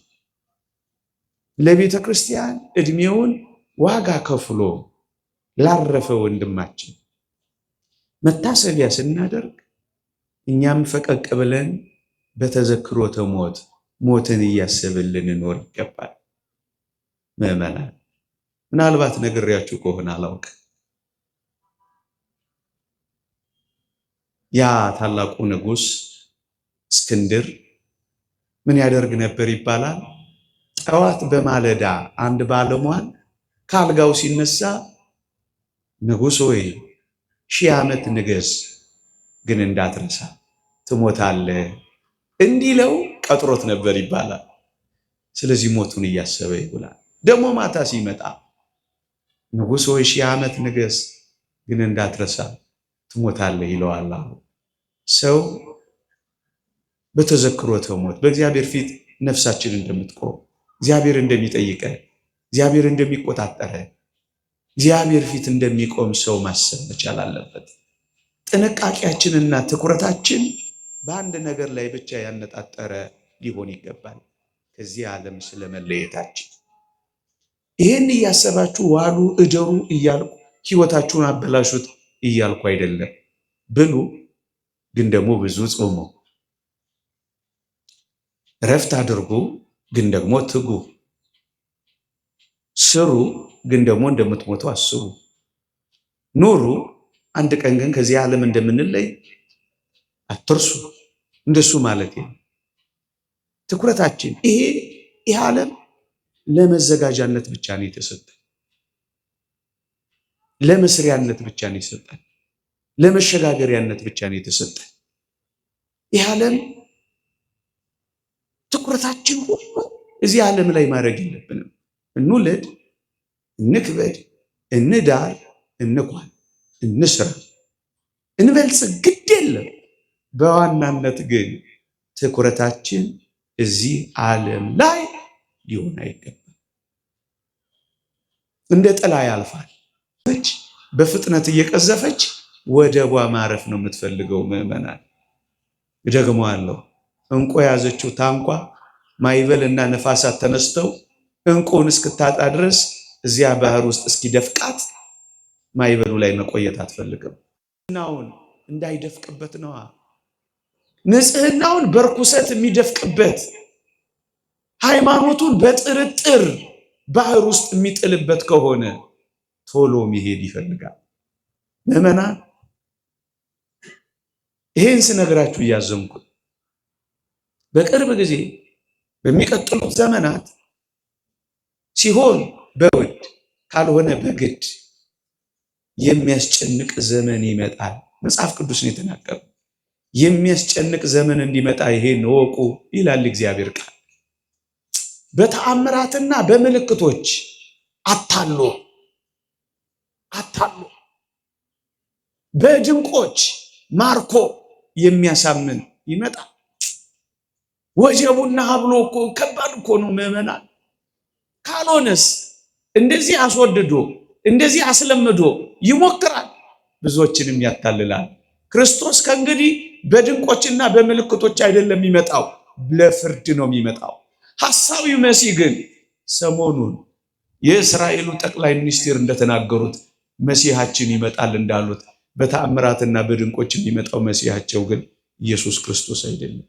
ለቤተ ክርስቲያን እድሜውን ዋጋ ከፍሎ ላረፈ ወንድማችን መታሰቢያ ስናደርግ እኛም ፈቀቅ ብለን በተዘክሮተ ሞትን እያሰብን ልንኖር ይገባል። ምዕመናን፣ ምናልባት ነግሬያችሁ ከሆነ አላውቅም፣ ያ ታላቁ ንጉሥ እስክንድር ምን ያደርግ ነበር ይባላል? ጠዋት በማለዳ አንድ ባለሟል ካልጋው ሲነሳ ንጉሥ ሆይ 1000 ዓመት ንገስ፣ ግን እንዳትረሳ ትሞታለህ እንዲለው ቀጥሮት ነበር ይባላል። ስለዚህ ሞቱን እያሰበ ይውላል። ደግሞ ማታ ሲመጣ ንጉሥ ሆይ 1000 ዓመት ንገስ፣ ግን እንዳትረሳ ትሞታለህ ይለዋል። ሰው በተዘክሮተ ሞት በእግዚአብሔር ፊት ነፍሳችን እንደምትቆም፣ እግዚአብሔር እንደሚጠይቀን፣ እግዚአብሔር እንደሚቆጣጠረን፣ እግዚአብሔር ፊት እንደሚቆም ሰው ማሰብ መቻል አለበት። ጥንቃቄያችንና ትኩረታችን በአንድ ነገር ላይ ብቻ ያነጣጠረ ሊሆን ይገባል፣ ከዚህ ዓለም ስለመለየታችን። ይህን እያሰባችሁ ዋሉ እደሩ እያልኩ ህይወታችሁን አበላሹት እያልኩ አይደለም። ብሉ፣ ግን ደግሞ ብዙ ጾሙ። እረፍት አድርጉ፣ ግን ደግሞ ትጉ። ስሩ፣ ግን ደግሞ እንደምትሞቱ አስቡ። ኑሩ፣ አንድ ቀን ግን ከዚህ ዓለም እንደምንለይ አትርሱ። እንደሱ ማለት ነው ትኩረታችን። ይሄ ዓለም ለመዘጋጃነት ብቻ ነው የተሰጠን፣ ለመስሪያነት ብቻ ነው የተሰጠን፣ ለመሸጋገሪያነት ብቻ ነው የተሰጠን። ይሄ ዓለም ትኩረታችን ሁሉ እዚህ ዓለም ላይ ማድረግ የለብንም። እንውለድ፣ እንክበድ፣ እንዳር፣ እንኳን፣ እንስራ፣ እንበልጽግ፣ ግድ የለም። በዋናነት ግን ትኩረታችን እዚህ ዓለም ላይ ሊሆን አይገባም። እንደ ጥላ ያልፋል። በፍጥነት እየቀዘፈች ወደቧ ማረፍ ነው የምትፈልገው። ምዕመናን፣ እደግመዋለሁ፣ እንቁ የያዘችው ታንኳ ማዕበልና ነፋሳት ተነስተው እንቁን እስክታጣ ድረስ እዚያ ባህር ውስጥ እስኪደፍቃት ማዕበሉ ላይ መቆየት አትፈልግም። ንጽህናውን እንዳይደፍቅበት ነዋ። ንጽህናውን በርኩሰት የሚደፍቅበት፣ ሃይማኖቱን በጥርጥር ባህር ውስጥ የሚጥልበት ከሆነ ቶሎ መሄድ ይፈልጋል። ምዕመናን፣ ይሄን ስነግራችሁ እያዘንኩት በቅርብ ጊዜ በሚቀጥሉት ዘመናት ሲሆን በውድ ካልሆነ በግድ የሚያስጨንቅ ዘመን ይመጣል። መጽሐፍ ቅዱስ ነው የተናገረው። የሚያስጨንቅ ዘመን እንዲመጣ ይሄን ወቁ ይላል እግዚአብሔር ቃል። በተአምራትና በምልክቶች አታሎ በድንቆች ማርኮ የሚያሳምን ይመጣል። ወጀቡና ሀብሎ እኮ ከባድ እኮ ነው ምዕመናን። ካልሆነስ እንደዚህ አስወድዶ እንደዚህ አስለምዶ ይሞክራል፣ ብዙዎችንም ያታልላል። ክርስቶስ ከእንግዲህ በድንቆችና በምልክቶች አይደለም የሚመጣው፣ ለፍርድ ነው የሚመጣው። ሐሳዊው መሲህ ግን ሰሞኑን የእስራኤሉ ጠቅላይ ሚኒስትር እንደተናገሩት መሲሐችን ይመጣል እንዳሉት በተአምራትና በድንቆች የሚመጣው መሲሐቸው ግን ኢየሱስ ክርስቶስ አይደለም።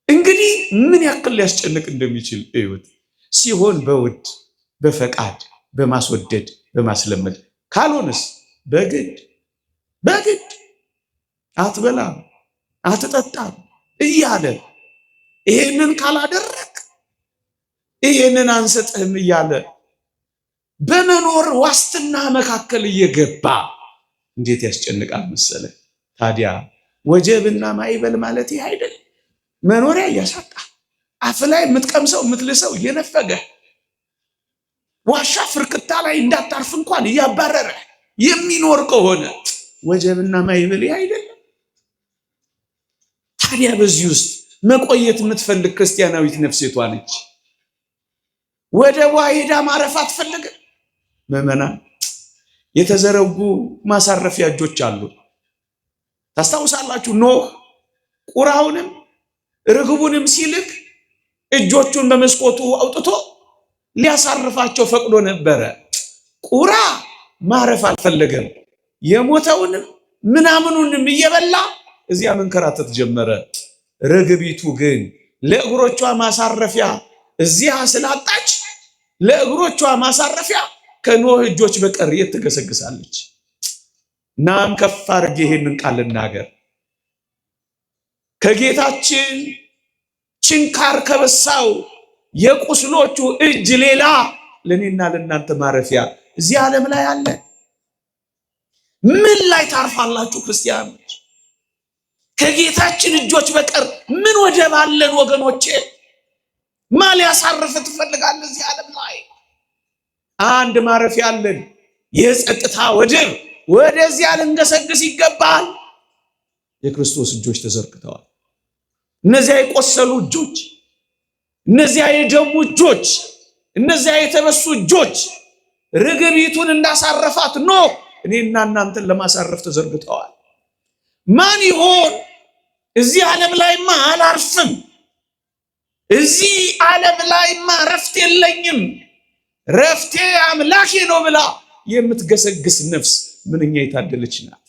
እንግዲህ ምን ያክል ሊያስጨንቅ እንደሚችል እዩት። ሲሆን በውድ በፈቃድ በማስወደድ በማስለመድ፣ ካልሆነስ በግድ አትበላም አትጠጣም እያለ ይሄንን ካላደረግ ይሄንን አንሰጥህም እያለ በመኖር ዋስትና መካከል እየገባ እንዴት ያስጨንቃል መሰለ። ታዲያ ወጀብና ማዕበል ማለት ይሄ አይደል? መኖሪያ እያሳጣ አፍ ላይ የምትቀምሰው የምትልሰው እየነፈገ ዋሻ ፍርክታ ላይ እንዳታርፍ እንኳን እያባረረ የሚኖር ከሆነ ወጀብና ማዕበል ይሄ አይደለም? ታዲያ በዚህ ውስጥ መቆየት የምትፈልግ ክርስቲያናዊት ነፍሴቷ ነች። ወደ ሄዳ ማረፍ አትፈልግም። ምዕመናን የተዘረጉ ማሳረፊያ እጆች አሉ። ታስታውሳላችሁ? ኖህ ቁራውንም ርግቡንም ሲልክ እጆቹን በመስኮቱ አውጥቶ ሊያሳርፋቸው ፈቅዶ ነበረ። ቁራ ማረፍ አልፈለገም። የሞተውንም ምናምኑንም እየበላ እዚያ መንከራተት ጀመረ። ርግቢቱ ግን ለእግሮቿ ማሳረፊያ እዚያ ስላጣች ለእግሮቿ ማሳረፊያ ከኖህ እጆች በቀር የት ትገሰግሳለች? ናም ከፍ አድርጌ ይሄንን ቃል ልናገር። ከጌታችን ችንካር ከበሳው የቁስሎቹ እጅ ሌላ ለኔና ለእናንተ ማረፊያ እዚህ ዓለም ላይ አለ? ምን ላይ ታርፋላችሁ ክርስቲያኖች? ከጌታችን እጆች በቀር ምን ወደብ አለን ወገኖቼ? ማን ሊያሳርፍ ትፈልጋለህ? እዚህ ዓለም ላይ አንድ ማረፊያ አለን፣ የጸጥታ ወደብ። ወደዚያ ልንገሰግስ ይገባል። የክርስቶስ እጆች ተዘርግተዋል። እነዚያ የቆሰሉ እጆች፣ እነዚያ የደሙ እጆች፣ እነዚያ የተበሱ እጆች ርግቢቱን እንዳሳረፋት ኖህ እኔና እናንተን ለማሳረፍ ተዘርግተዋል። ማን ይሆን? እዚህ ዓለም ላይማ አላርፍም፣ እዚህ ዓለም ላይማ ረፍት የለኝም፣ ረፍቴ አምላኬ ነው ብላ የምትገሰግስ ነፍስ ምንኛ የታደለች ናት።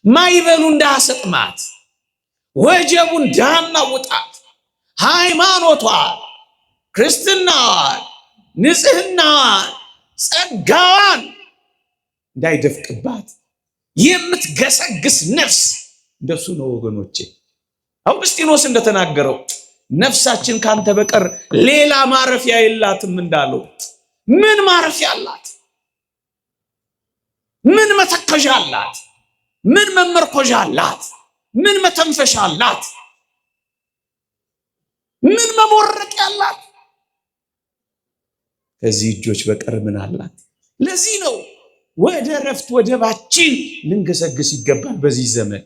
ማዕበሉ እንዳያሰጥማት፣ ወጀቡ እንዳያናውጣት፣ ሃይማኖቷን፣ ክርስትናዋን፣ ንጽህናዋን፣ ጸጋዋን እንዳይደፍቅባት የምትገሰግስ ነፍስ እንደሱ ነው ወገኖቼ። አውግስጢኖስ እንደተናገረው ነፍሳችን ካንተ በቀር ሌላ ማረፊያ የላትም እንዳለው። ምን ማረፊያ አላት? ምን መተከዣ አላት? ምን መመርኮዣ አላት? ምን መተንፈሻ አላት? ምን መሞረቂያ አላት? ከዚህ እጆች በቀር ምን አላት? ለዚህ ነው ወደ ረፍት ወደባችን ልንገሰግስ ይገባል። በዚህ ዘመን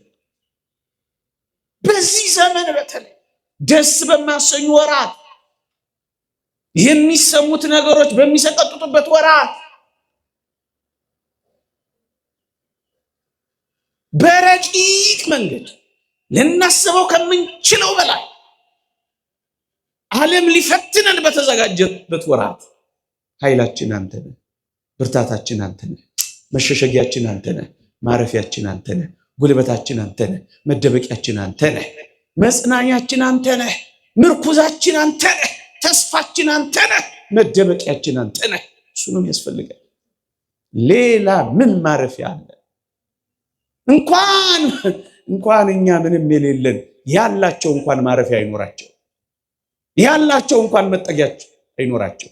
በተለይ ደስ በማሰኙ ወራት፣ የሚሰሙት ነገሮች በሚሰቀጥጡበት ወራት፣ በረቂቅ መንገድ ልናስበው ከምንችለው በላይ ዓለም ሊፈትነን በተዘጋጀበት ወራት ኃይላችን አንተ ነህ፣ ብርታታችን አንተ ነህ፣ መሸሸጊያችን አንተ ነህ፣ ማረፊያችን አንተ ነህ፣ ጉልበታችን አንተ ነህ፣ መደበቂያችን አንተ ነህ፣ መጽናኛችን አንተ ነህ፣ ምርኩዛችን አንተ ነህ፣ ተስፋችን አንተ ነህ፣ መደበቂያችን አንተ ነህ። እሱ ነው የሚያስፈልገን። ሌላ ምን ማረፊያ አለ? እንኳን እኛ ምንም የሌለን ያላቸው እንኳን ማረፊያ አይኖራቸው፣ ያላቸው እንኳን መጠጊያቸው አይኖራቸው።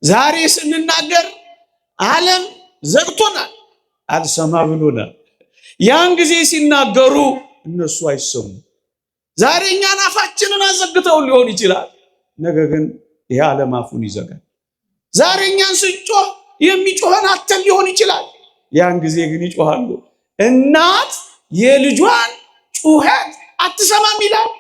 ዛሬ ስንናገር ዓለም ዘግቶናል፣ አልሰማ ብሎናል። ያን ጊዜ ሲናገሩ እነሱ አይሰሙ። ዛሬ እኛን አፋችንን አዘግተው ሊሆን ይችላል፣ ነገ ግን ይሄ ዓለም አፉን ይዘጋል። ዛሬ እኛን ስንጮህ የሚጮኸን አተን ሊሆን ይችላል። ያን ጊዜ ግን ይጮሃሉ። እናት የልጇን ጩኸት አትሰማም ይላል።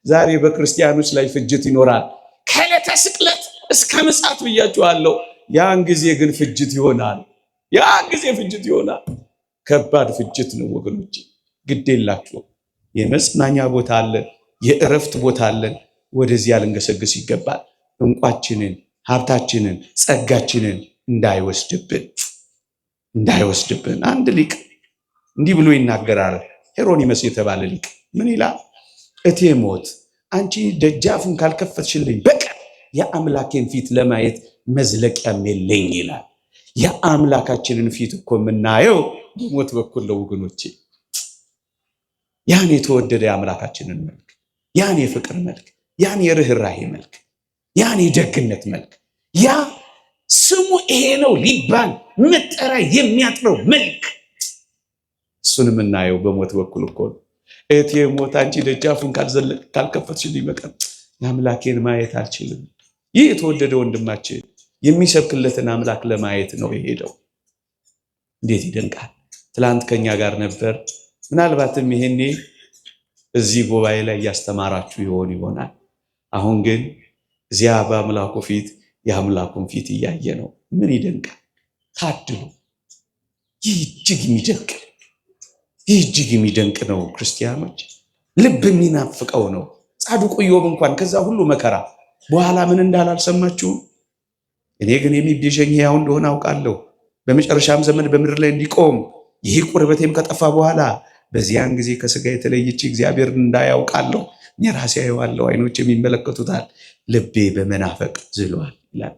ዛሬ በክርስቲያኖች ላይ ፍጅት ይኖራል ከዕለተ ስቅለት እስከ ምጽአት ብያችኋለሁ። ያን ጊዜ ግን ፍጅት ይሆናል። ያን ጊዜ ፍጅት ይሆናል። ከባድ ፍጅት ነው ወገኖች። ግድ የላችሁ የመጽናኛ ቦታ አለን፣ የእረፍት ቦታ አለን። ወደዚያ ልንገሰግስ ይገባል። እንቋችንን፣ ሀብታችንን፣ ጸጋችንን እንዳይወስድብን። አንድ ሊቅ እንዲህ ብሎ ይናገራል። ሄሮኒመስ የተባለ ሊቅ ምን ይላል? እቴ ሞት አንቺ ደጃፉን ካልከፈትሽልኝ በቀር የአምላኬን ፊት ለማየት መዝለቂያም የለኝ ይላል። የአምላካችንን ፊት እኮ የምናየው በሞት በኩል ነው ወገኖቼ። ያን የተወደደ የአምላካችንን መልክ፣ ያን የፍቅር መልክ፣ ያን የርኅራሄ መልክ፣ ያን የደግነት መልክ፣ ያ ስሙ ይሄ ነው ሊባል መጠሪያ የሚያጥረው መልክ፣ እሱን የምናየው በሞት በኩል እኮ ነው። እቴ ሞት አንቺ ደጃፉን ካልከፈትሽልኝ በቀር የአምላኬን ማየት አልችልም። ይህ የተወደደ ወንድማችን የሚሰብክለትን አምላክ ለማየት ነው የሄደው። እንዴት ይደንቃል! ትላንት ከኛ ጋር ነበር። ምናልባትም ይሄኔ እዚህ ጉባኤ ላይ እያስተማራችሁ ይሆናል። አሁን ግን እዚያ በአምላኩ ፊት የአምላኩን ፊት እያየ ነው። ምን ይደንቃል! ታድሉ! ይህ እጅግ የሚደንቅ ነው። ክርስቲያኖች ልብ የሚናፍቀው ነው። ጻድቁ ኢዮብ እንኳን ከዛ ሁሉ መከራ በኋላ ምን እንዳለ አልሰማችሁም? እኔ ግን የሚቤዠኝ ሕያው እንደሆነ አውቃለሁ፣ በመጨረሻም ዘመን በምድር ላይ እንዲቆም ይህ ቁርበቴም ከጠፋ በኋላ በዚያን ጊዜ ከስጋ የተለየች እግዚአብሔርን እንዳያውቃለሁ። እኔ ራሴ አየዋለሁ፣ ዓይኖች የሚመለከቱታል፣ ልቤ በመናፈቅ ዝሏል ይላል።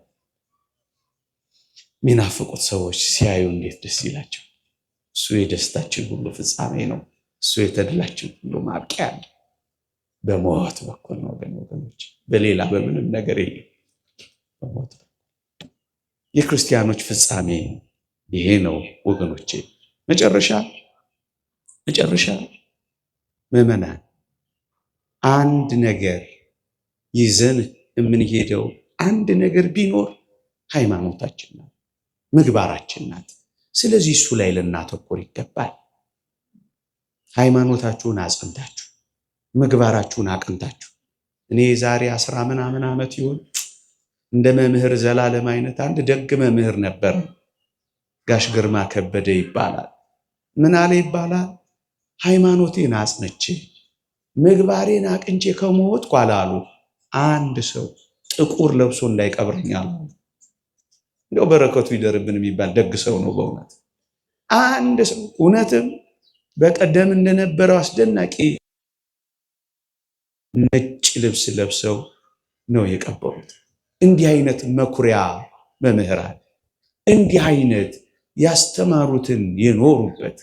የሚናፍቁት ሰዎች ሲያዩ እንዴት ደስ ይላቸው! እሱ የደስታችን ሁሉ ፍጻሜ ነው። እሱ የተድላችን ሁሉ ማብቂያ ነው። በሞት በኩል ነው ወገኖች፣ በሌላ በምንም ነገር የለም። በሞት የክርስቲያኖች ፍጻሜ ይሄ ነው ወገኖቼ። መጨረሻ ምዕመናን አንድ ነገር ይዘን የምንሄደው አንድ ነገር ቢኖር ሃይማኖታችን ናት፣ ምግባራችን ናት። ስለዚህ እሱ ላይ ልናተኮር ይገባል። ሃይማኖታችሁን አጽንታችሁ ምግባራችሁን አቅንታችሁ እኔ ዛሬ 10 ምናምን ዓመት ይሆን እንደ መምህር ዘላለም አይነት አንድ ደግ መምህር ነበር። ጋሽ ግርማ ከበደ ይባላል። ምን አለ ይባላል? ሃይማኖቴን አጽንቼ ምግባሬን አቅንቼ ከሞትኩ አላሉ አንድ ሰው ጥቁር ለብሶ እንዳይቀብረኝ አሉ። እንደው በረከቱ ይደርብን የሚባል ደግ ሰው ነው በእውነት። አንድ ሰው እውነትም በቀደም እንደነበረው አስደናቂ ነጭ ልብስ ለብሰው ነው የቀበሩት። እንዲህ አይነት መኩሪያ መምህራን፣ እንዲህ አይነት ያስተማሩትን የኖሩበት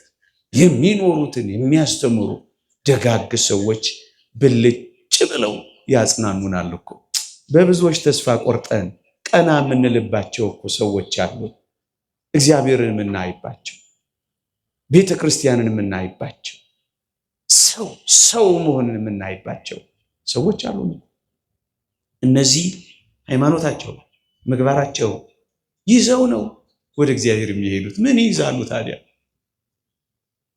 የሚኖሩትን የሚያስተምሩ ደጋግ ሰዎች ብልጭ ብለው ያጽናኑናል እኮ። በብዙዎች ተስፋ ቆርጠን ቀና የምንልባቸው እኮ ሰዎች አሉ። እግዚአብሔርን የምናይባቸው፣ ቤተ ክርስቲያንን የምናይባቸው፣ ሰው መሆንን የምናይባቸው ሰዎች አሉ። እነዚህ ሃይማኖታቸው ምግባራቸው ይዘው ነው ወደ እግዚአብሔር የሚሄዱት። ምን ይይዛሉ ታዲያ?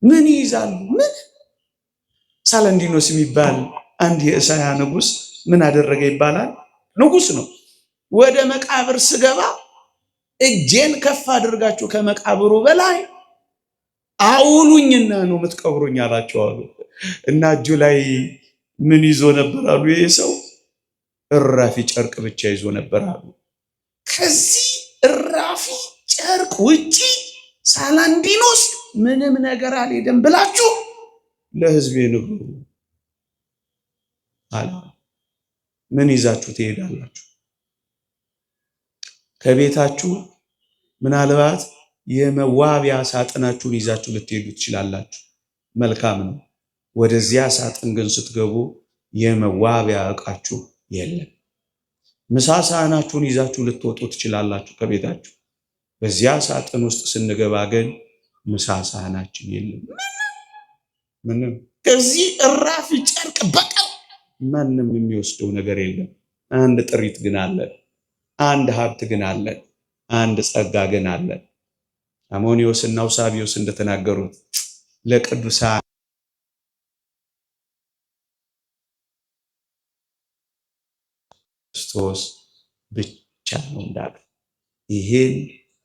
ምን ይይዛሉ? ምን ሳላንዲኖስ የሚባል አንድ የእሳያ ንጉሥ ምን አደረገ ይባላል? ንጉሥ ነው። ወደ መቃብር ስገባ እጄን ከፍ አድርጋችሁ ከመቃብሩ በላይ አውሉኝና ነው የምትቀብሩኝ አላቸው አሉ። እና እጁ ላይ ምን ይዞ ነበር አሉ? ይሄ ሰው እራፊ ጨርቅ ብቻ ይዞ ነበር አሉ። ከዚህ እራፊ ጨርቅ ውጪ ሳላንዲኖስ ምንም ነገር አልሄደም ብላችሁ ለሕዝቤ ንገሩ አላ። ምን ይዛችሁ ትሄዳላችሁ? ከቤታችሁ ምናልባት የመዋቢያ ሳጥናችሁን ይዛችሁ ልትሄዱ ትችላላችሁ። መልካም ነው። ወደዚያ ሳጥን ግን ስትገቡ የመዋቢያ ዕቃችሁ የለም። ምሳ ሳህናችሁን ይዛችሁ ልትወጡ ትችላላችሁ ከቤታችሁ። በዚያ ሳጥን ውስጥ ስንገባ ግን ምሳ ሳህናችን የለም። ምንም ከዚህ እራፊ ጨርቅ በቀር ማንም የሚወስደው ነገር የለም። አንድ ጥሪት ግን አለን። አንድ ሀብት ግን አለን። አንድ ጸጋ ግን አለ። አሞኒዮስ እና ውሳቢዮስ እንደተናገሩት ለቅዱሳን ክርስቶስ ብቻ ነው እንዳሉ ይሄን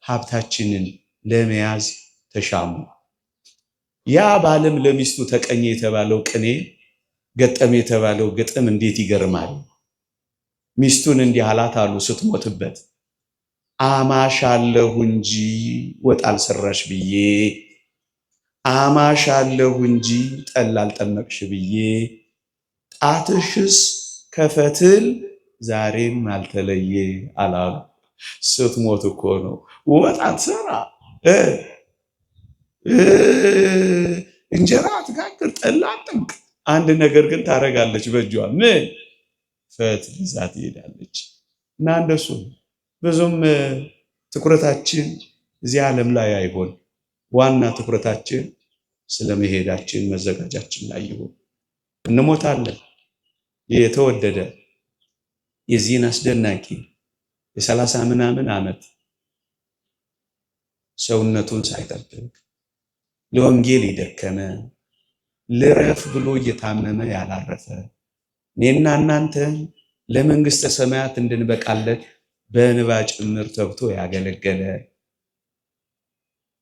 ሀብታችንን ለመያዝ ተሻሙ። ያ ባለም ለሚስቱ ተቀኘ የተባለው ቅኔ ገጠመ የተባለው ግጥም እንዴት ይገርማል! ሚስቱን እንዲህ አላት አሉ ስትሞትበት፣ አማሻለሁ እንጂ ወጥ አልሰራሽ ብዬ፣ አማሻለሁ እንጂ ጠላ አልጠመቅሽ ብዬ፣ ጣትሽስ ከፈትል ዛሬም አልተለየ አላሉ። ስትሞት እኮ ነው ወጥ አትሰራ፣ እንጀራ አትጋግር፣ ጠላ አትጠምቅ፣ አንድ ነገር ግን ታረጋለች በእጇ። ምን ፈትል ይዛ ትሄዳለች። እና እንደሱ ብዙም ትኩረታችን እዚህ ዓለም ላይ አይሆን። ዋና ትኩረታችን ስለመሄዳችን መዘጋጃችን ላይ ይሁን። እንሞታለን። የተወደደ የዚህን አስደናቂ የ30 ምናምን ዓመት ሰውነቱን ሳይጠብቅ ለወንጌል የደከመ ልረፍ ብሎ እየታመመ ያላረፈ እኔና እናንተ ለመንግሥተ ሰማያት እንድንበቃለት በእንባ ጭምር ተግቶ ያገለገለ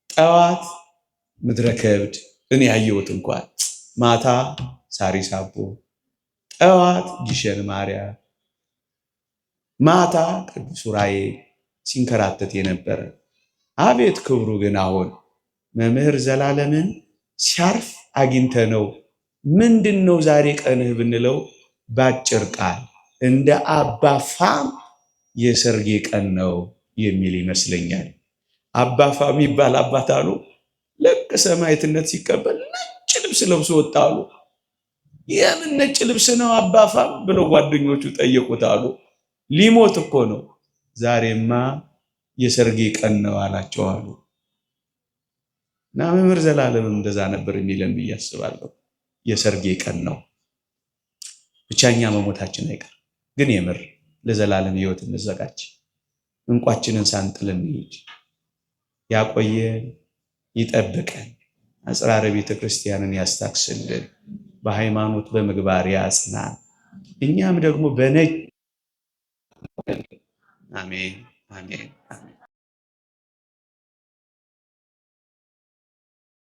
ጠዋት ምድረ ከብድ እኔ ያየሁት እንኳን ማታ ሳሪስ አቦ፣ ጠዋት ግሸን ማርያም፣ ማታ ቅዱስ ዑራኤል ሲንከራተት የነበረ አቤት ክብሩ! ግን አሁን መምህር ዘላለምን ሲያርፍ አግኝተ ነው። ምንድን ነው ዛሬ ቀንህ ብንለው ባጭር ቃል እንደ አባ ፋም የሰርጌ ቀን ነው የሚል ይመስለኛል። አባ ፋም የሚባል አባት አሉ ልክ ሰማዕትነት ሲቀበል ነጭ ልብስ ለብሶ ወጣ አሉ። የምን ነጭ ልብስ ነው አባ ፋም ብለው ጓደኞቹ ጠየቁት አሉ። ሊሞት እኮ ነው። ዛሬማ የሰርጌ ቀን ነው አላቸው አሉ። እና መምህር ዘላለምም እንደዛ ነበር የሚለን ብዬ አስባለሁ። የሰርጌ ቀን ነው። ብቻኛ መሞታችን አይቀር፣ ግን የምር ለዘላለም ሕይወት እንዘጋጅ። እንቋችንን ሳንጥል እንሂድ። ያቆየን፣ ይጠብቀን፣ አጽራረ ቤተ ክርስቲያንን ያስታክስልን፣ በሃይማኖት በምግባር ያጽናን። እኛም ደግሞ በነጭ አሜን አሜን አሜን።